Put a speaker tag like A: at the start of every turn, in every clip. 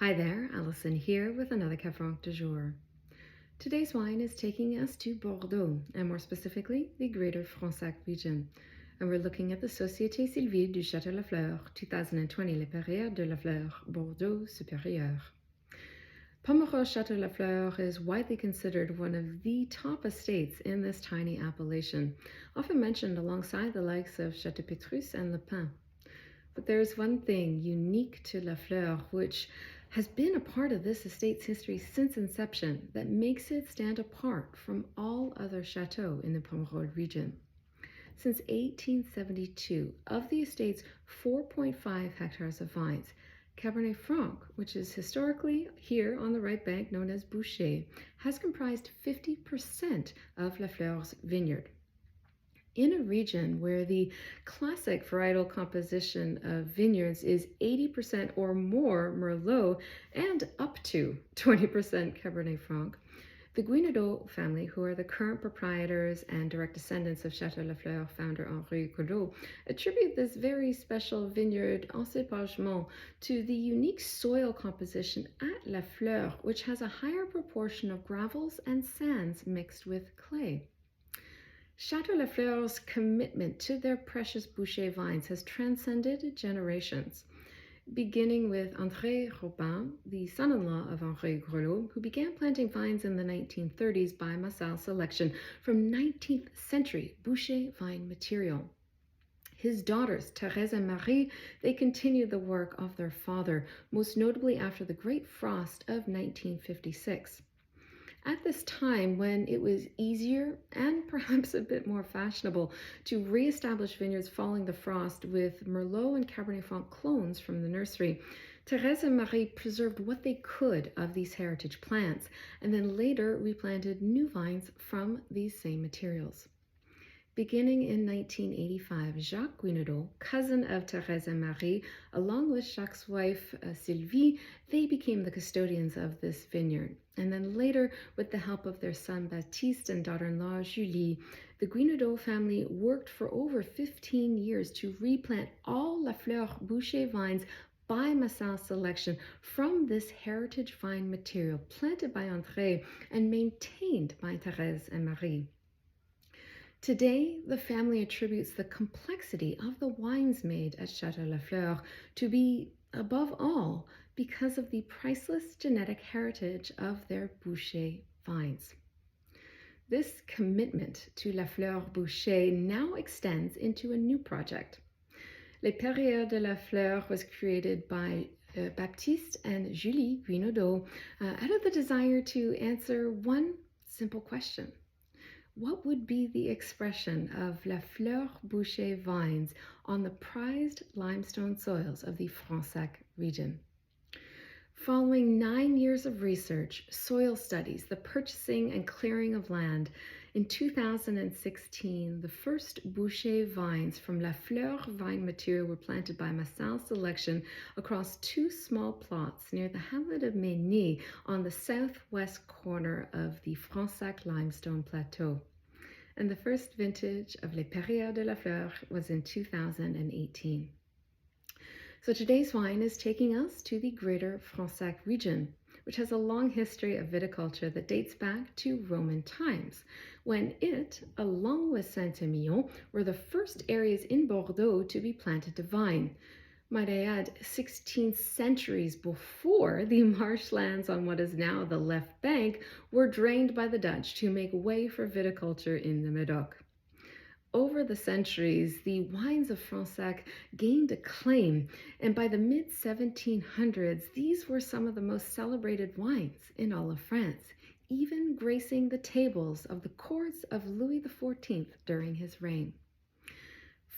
A: Hi there, Alison here with another Cab Franc du jour. Today's wine is taking us to Bordeaux, and more specifically, the greater Fronsac region. And we're looking at the Société Civile du Château Lafleur, 2020, Les Perrières de Lafleur, Bordeaux, Supérieur. Pomerol Château Lafleur is widely considered one of the top estates in this tiny appellation, often mentioned alongside the likes of Château Petrus and Le Pin. But there's one thing unique to Lafleur, which has been a part of this estate's history since inception, that makes it stand apart from all other chateaux in the Pomerol region. Since 1872, of the estate's 4.5 hectares of vines, Cabernet Franc, which is historically here on the right bank known as Bouchet, has comprised 50% of Lafleur's vineyard. In a region where the classic varietal composition of vineyards is 80% or more Merlot and up to 20% Cabernet Franc, the Guinaudeau family, who are the current proprietors and direct descendants of Château Lafleur founder Henri Greloud, attribute this very special vineyard encépagement to the unique soil composition at Lafleur, which has a higher proportion of gravels and sands mixed with clay. Château Lafleur's commitment to their precious Bouchet vines has transcended generations, beginning with André Robin, the son-in-law of Henri Greloud, who began planting vines in the 1930s by Massal selection from 19th century Bouchet vine material. His daughters, Thérèse and Marie, they continued the work of their father, most notably after the Great Frost of 1956. At this time, when it was easier and perhaps a bit more fashionable to re-establish vineyards following the frost with Merlot and Cabernet Franc clones from the nursery, Thérèse and Marie preserved what they could of these heritage plants, and then later replanted new vines from these same materials. Beginning in 1985, Jacques Guinaudeau, cousin of Thérèse and Marie, along with Jacques' wife Sylvie, they became the custodians of this vineyard. And then later, with the help of their son Baptiste and daughter-in-law Julie, the Guinaudeau family worked for over 15 years to replant all Lafleur Bouchet vines by Massal selection from this heritage vine material planted by André and maintained by Thérèse and Marie. Today, the family attributes the complexity of the wines made at Château Lafleur to be, above all, because of the priceless genetic heritage of their Bouchet vines. This commitment to Lafleur Bouchet now extends into a new project. Les Perrières de Lafleur was created by Baptiste and Julie Guinaudeau out of the desire to answer one simple question. What would be the expression of Lafleur Bouchet vines on the prized limestone soils of the Fronsac region? Following 9 years of research, soil studies, the purchasing and clearing of land, in 2016, the first Bouchet vines from Lafleur vine material were planted by Massal selection across 2 small plots near the hamlet of Mény on the southwest corner of the Fronsac limestone plateau. And the first vintage of Les Perrières de Lafleur was in 2018. So today's wine is taking us to the greater Fronsac region, which has a long history of viticulture that dates back to Roman times, when it, along with st-Emilion, were the first areas in Bordeaux to be planted to vine. Might I add, 16 centuries before the marshlands on what is now the left bank were drained by the Dutch to make way for viticulture in the Medoc. Over the centuries, the wines of Fronsac gained acclaim, and by the mid-1700s, these were some of the most celebrated wines in all of France, even gracing the tables of the courts of Louis XIV during his reign.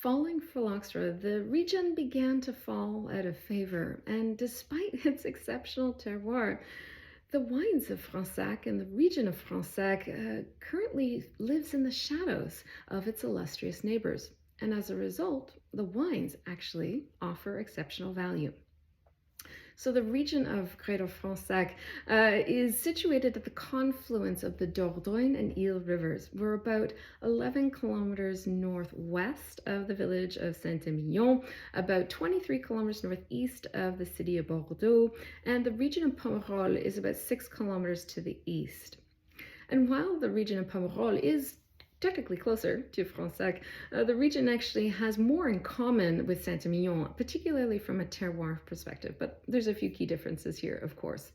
A: Following phylloxera, the region began to fall out of favor, and despite its exceptional terroir, the wines of Fronsac and the region of Fronsac currently lives in the shadows of its illustrious neighbors, and as a result, the wines actually offer exceptional value. So the region of Greater Fronsac is situated at the confluence of the Dordogne and Isle rivers. We're about 11 kilometers northwest of the village of St-Emilion, about 23 kilometers northeast of the city of Bordeaux, and the region of Pomerol is about 6 kilometers to the east. And while the region of Pomerol is technically closer to Fronsac, the region actually has more in common with Saint-Emilion, particularly from a terroir perspective, but there's a few key differences here, of course.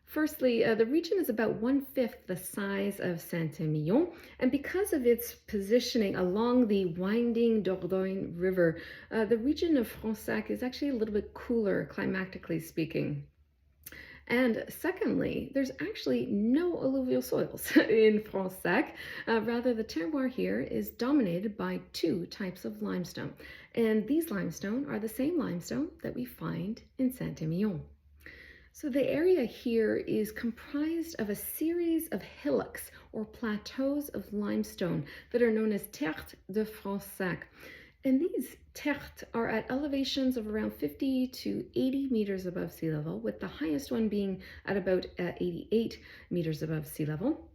A: Firstly, the region is about 1/5 the size of Saint-Emilion, and because of its positioning along the winding Dordogne River, the region of Fronsac is actually a little bit cooler, climatically speaking. And secondly, there's actually no alluvial soils in Fronsac. Rather, the terroir here is dominated by two types of limestone. And these limestone are the same limestone that we find in Saint-Emilion. So the area here is comprised of a series of hillocks or plateaus of limestone that are known as terres de Fronsac. And these terres are at elevations of around 50 to 80 meters above sea level, with the highest one being at about 88 meters above sea level.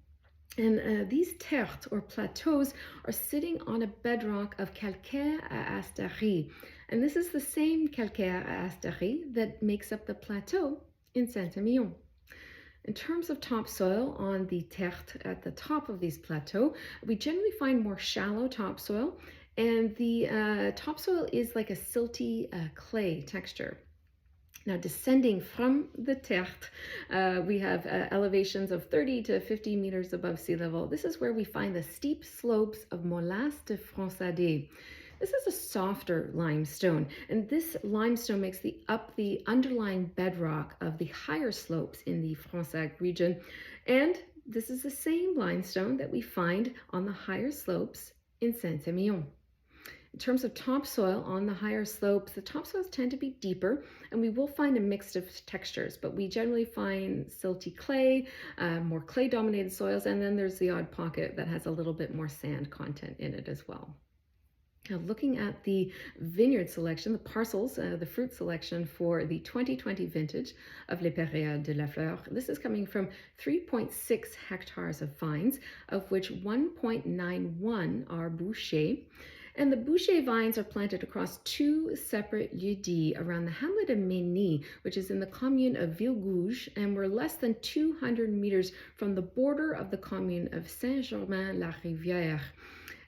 A: And these terres or plateaus are sitting on a bedrock of calcaire à asterie. And this is the same calcaire à asterie that makes up the plateau in Saint-Emilion. In terms of topsoil on the terres at the top of these plateaux, we generally find more shallow topsoil, and the topsoil is like a silty clay texture. Now, descending from the terres, we have elevations of 30 to 50 meters above sea level. This is where we find the steep slopes of Molasse de Fronsadais. This is a softer limestone, and this limestone makes up the underlying bedrock of the higher slopes in the Fronsac region. And this is the same limestone that we find on the higher slopes in Saint-Emilion. In terms of topsoil on the higher slopes, the topsoils tend to be deeper, and we will find a mix of textures, but we generally find silty clay, more clay-dominated soils, and then there's the odd pocket that has a little bit more sand content in it as well. Now, looking at the vineyard selection, the parcels, the fruit selection for the 2020 vintage of Les Perrières de Lafleur, this is coming from 3.6 hectares of vines, of which 1.91 are Bouchet. And the Bouchet vines are planted across two separate lieux-dits around the hamlet of Mény, which is in the commune of Villegouge, and we're less than 200 meters from the border of the commune of Saint-Germain-la-Rivière.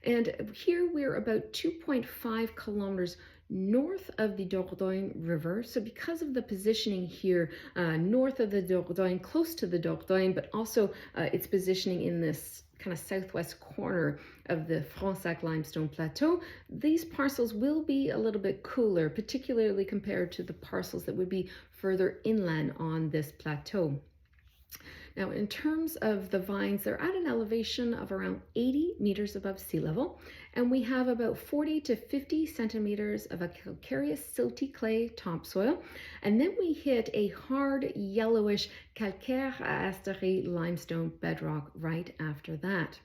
A: And here we're about 2.5 kilometers north of the Dordogne River. So because of the positioning here, north of the Dordogne, close to the Dordogne, but also its positioning in this kind of southwest corner of the Fronsac limestone plateau, these parcels will be a little bit cooler, particularly compared to the parcels that would be further inland on this plateau. Now, in terms of the vines, they're at an elevation of around 80 meters above sea level, and we have about 40 to 50 centimeters of a calcareous silty clay topsoil, and then we hit a hard yellowish calcaire à asterie limestone bedrock right after that.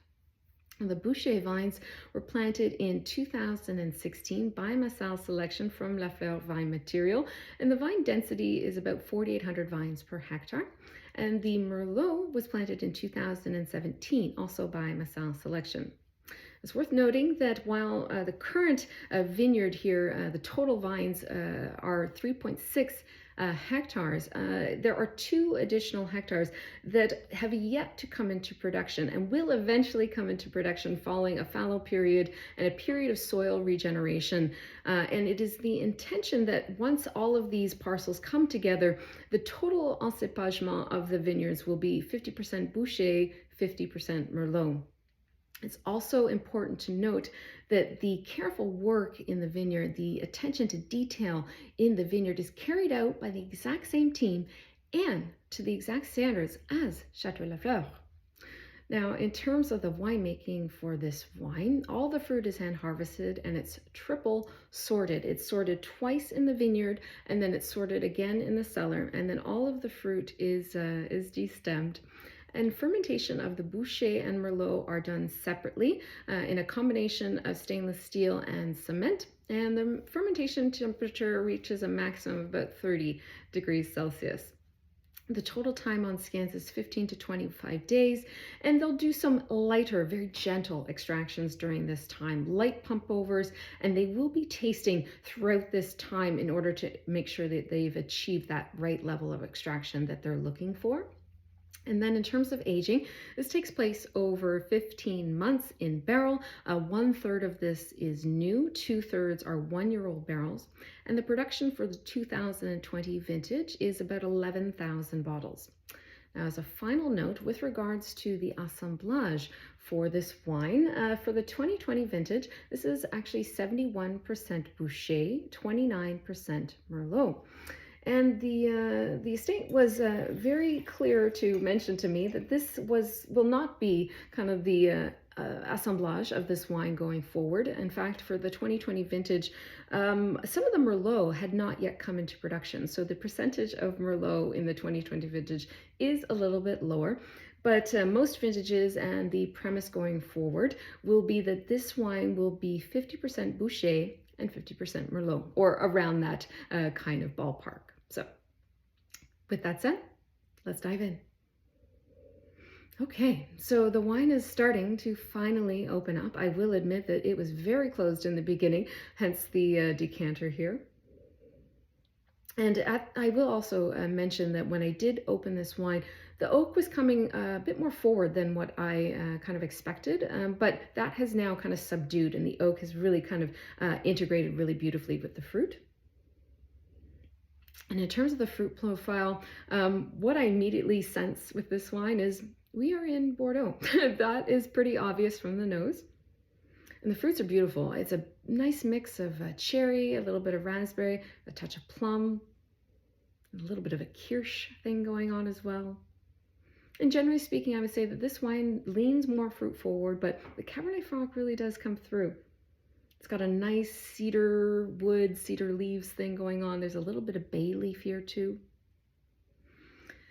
A: The Bouchet vines were planted in 2016 by Massal selection from Lafleur vine material, and the vine density is about 4,800 vines per hectare. And the Merlot was planted in 2017, also by Massal selection. It's worth noting that while the current vineyard here, the total vines are 3.6 hectares, there are 2 additional hectares that have yet to come into production and will eventually come into production following a fallow period and a period of soil regeneration. And it is the intention that once all of these parcels come together, the total encépagement of the vineyards will be 50% Bouchet, 50% Merlot. It's also important to note that the careful work in the vineyard, the attention to detail in the vineyard is carried out by the exact same team and to the exact standards as Château Lafleur. Now, in terms of the winemaking for this wine, all the fruit is hand harvested and it's triple sorted. It's sorted twice in the vineyard and then it's sorted again in the cellar, and then all of the fruit is destemmed. And fermentation of the Bouchet and Merlot are done separately in a combination of stainless steel and cement. And the fermentation temperature reaches a maximum of about 30 degrees Celsius. The total time on scans is 15 to 25 days, and they'll do some lighter, very gentle extractions during this time, light pump overs, and they will be tasting throughout this time in order to make sure that they've achieved that right level of extraction that they're looking for. And then in terms of aging, this takes place over 15 months in barrel. 1/3 of this is new, 2/3 are 1-year-old barrels. And the production for the 2020 vintage is about 11,000 bottles. Now, as a final note, with regards to the assemblage for this wine, for the 2020 vintage, this is actually 71% Bouchet, 29% Merlot. And the estate was very clear to mention to me that this will not be kind of the assemblage of this wine going forward. In fact, for the 2020 vintage, some of the Merlot had not yet come into production. So the percentage of Merlot in the 2020 vintage is a little bit lower. But most vintages and the premise going forward will be that this wine will be 50% Bouchet and 50% Merlot, or around that kind of ballpark. So with that said, let's dive in. Okay, so the wine is starting to finally open up. I will admit that it was very closed in the beginning, hence the decanter here. And I will also mention that when I did open this wine, the oak was coming a bit more forward than what I kind of expected, but that has now kind of subdued, and the oak has really kind of integrated really beautifully with the fruit. And in terms of the fruit profile, what I immediately sense with this wine is we are in Bordeaux. That is pretty obvious from the nose. And the fruits are beautiful. It's a nice mix of cherry, a little bit of raspberry, a touch of plum, a little bit of a kirsch thing going on as well. And generally speaking, I would say that this wine leans more fruit forward, but the Cabernet Franc really does come through. It's got a nice cedar wood, cedar leaves thing going on. There's a little bit of bay leaf here too.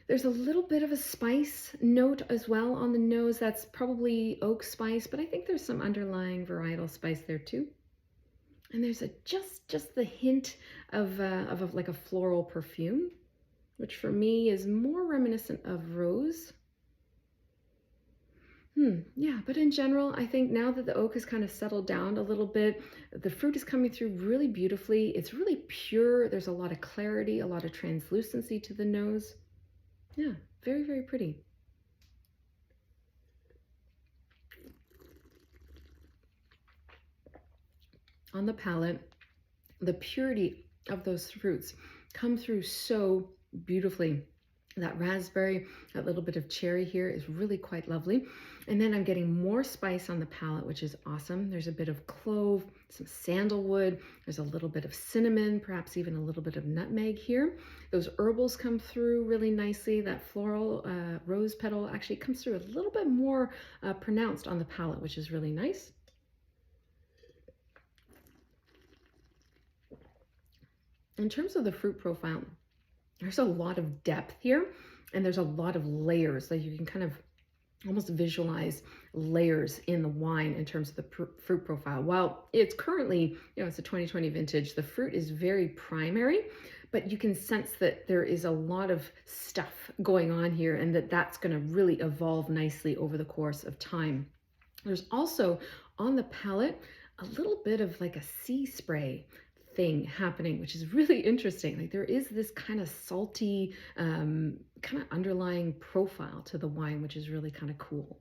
A: There's a little bit of a spice note as well on the nose. That's probably oak spice, but I think there's some underlying varietal spice there too. And there's just the hint of like a floral perfume, which for me is more reminiscent of rose. Yeah, but in general, I think now that the oak has kind of settled down a little bit, the fruit is coming through really beautifully. It's really pure. There's a lot of clarity, a lot of translucency to the nose. Yeah, very, very pretty. On the palate, the purity of those fruits come through so beautifully. That raspberry, that little bit of cherry here is really quite lovely. And then I'm getting more spice on the palate, which is awesome. There's a bit of clove, some sandalwood. There's a little bit of cinnamon, perhaps even a little bit of nutmeg here. Those herbals come through really nicely. That floral rose petal actually comes through a little bit more pronounced on the palate, which is really nice. In terms of the fruit profile, there's a lot of depth here, and there's a lot of layers that you can kind of almost visualize layers in the wine in terms of the fruit profile. While it's currently, it's a 2020 vintage, the fruit is very primary, but you can sense that there is a lot of stuff going on here, and that's going to really evolve nicely over the course of time. There's also on the palate a little bit of like a sea spray thing happening, which is really interesting. Like there is this kind of salty kind of underlying profile to the wine, which is really kind of cool.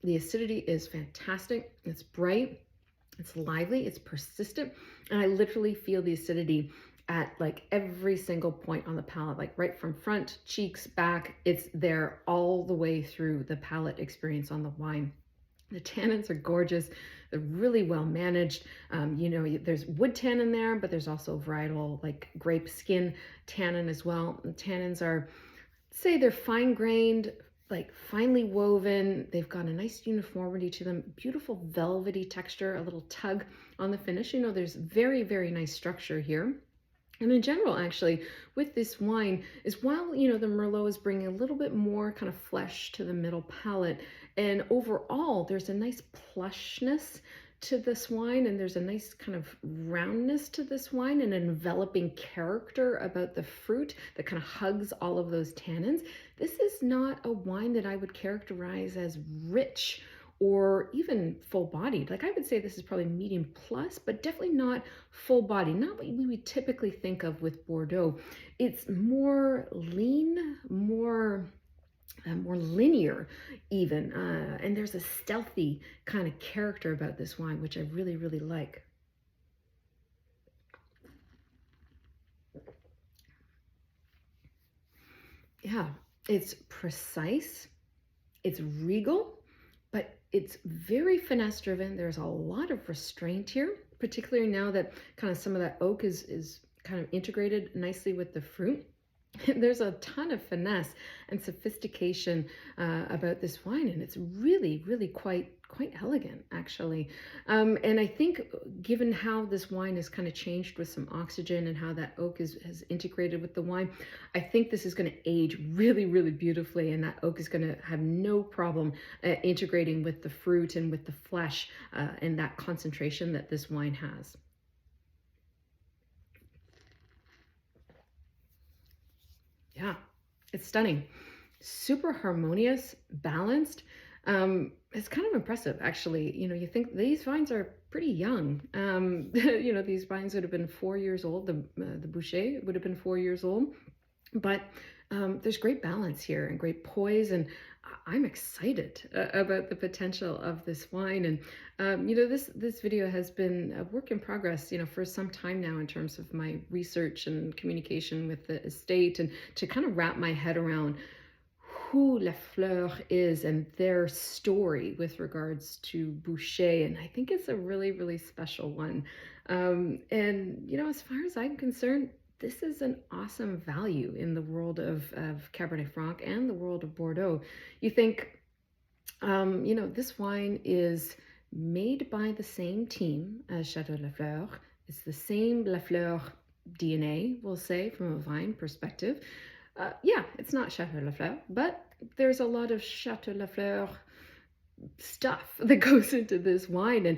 A: The acidity is fantastic. It's bright, it's lively, it's persistent, and I literally feel the acidity at like every single point on the palate, like right from front, cheeks, back. It's there all the way through the palate experience on the wine. The tannins are gorgeous. They're really well managed. There's wood tannin there, but there's also varietal like grape skin tannin as well. The tannins are, say, they're fine grained, like finely woven. They've got a nice uniformity to them, beautiful velvety texture, a little tug on the finish. There's very, very nice structure here. And in general, actually, with this wine, is while, you know, the Merlot is bringing a little bit more kind of flesh to the middle palate, and overall, there's a nice plushness to this wine, and there's a nice kind of roundness to this wine, and an enveloping character about the fruit that kind of hugs all of those tannins. This is not a wine that I would characterize as rich or even full bodied. Like I would say this is probably medium plus, but definitely not full body, not what we would typically think of with Bordeaux. It's more lean, more linear even, and there's a stealthy kind of character about this wine, which I really, really like. Yeah, it's precise, it's regal, but it's very finesse driven. There's a lot of restraint here, particularly now that kind of some of that oak is kind of integrated nicely with the fruit. There's a ton of finesse and sophistication about this wine, and it's really, really quite elegant, actually. And I think, given how this wine is kind of changed with some oxygen and how that oak has integrated with the wine, I think this is going to age really, really beautifully, and that oak is going to have no problem integrating with the fruit and with the flesh and that concentration that this wine has. Yeah, it's stunning. Super harmonious, balanced. It's kind of impressive, actually. You know, you think these vines are pretty young. You know, these vines would have been 4 years old. The Bouchet would have been 4 years old. But there's great balance here and great poise, and I'm excited about the potential of this wine. And you know, this video has been a work in progress, you know, for some time now in terms of my research and communication with the estate, and to kind of wrap my head around who Lafleur is and their story with regards to Bouchet. And I think it's a really, really special one. And, you know, as far as I'm concerned, this is an awesome value in the world of Cabernet Franc and the world of Bordeaux. You think, you know, this wine is made by the same team as Château Lafleur. It's the same Lafleur DNA, we'll say, from a vine perspective. Yeah, it's not Château Lafleur, but there's a lot of Château Lafleur stuff that goes into this wine. And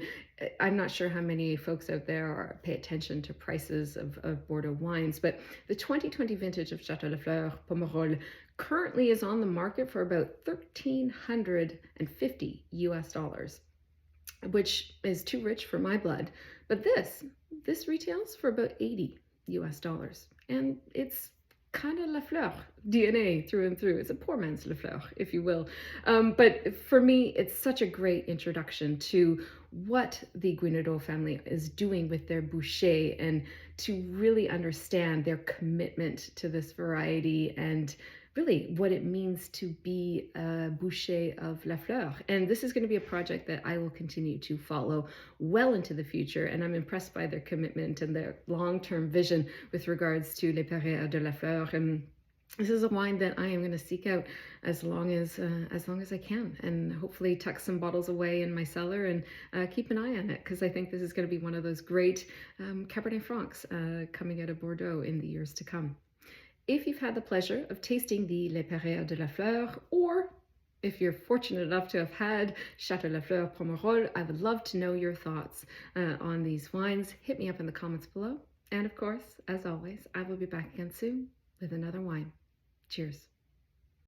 A: I'm not sure how many folks out there pay attention to prices of Bordeaux wines, but the 2020 vintage of Château Lafleur Pomerol currently is on the market for about $1,350 US, which is too rich for my blood. But this retails for about $80 US, and it's kind of Lafleur DNA through and through. It's a poor man's Lafleur, if you will. But for me, it's such a great introduction to what the Guinaudeau family is doing with their Bouchet, and to really understand their commitment to this variety, and really what it means to be a Bouchet of Lafleur. And this is going to be a project that I will continue to follow well into the future, and I'm impressed by their commitment and their long-term vision with regards to les Perrières de Lafleur. And this is a wine that I am going to seek out as long as I can, and hopefully tuck some bottles away in my cellar and keep an eye on it, because I think this is going to be one of those great Cabernet Francs coming out of Bordeaux in the years to come. If you've had the pleasure of tasting the Les Perrières de Lafleur, or if you're fortunate enough to have had Château Lafleur Pomerol, I would love to know your thoughts on these wines. Hit me up in the comments below. And of course, as always, I will be back again soon with another wine. Cheers.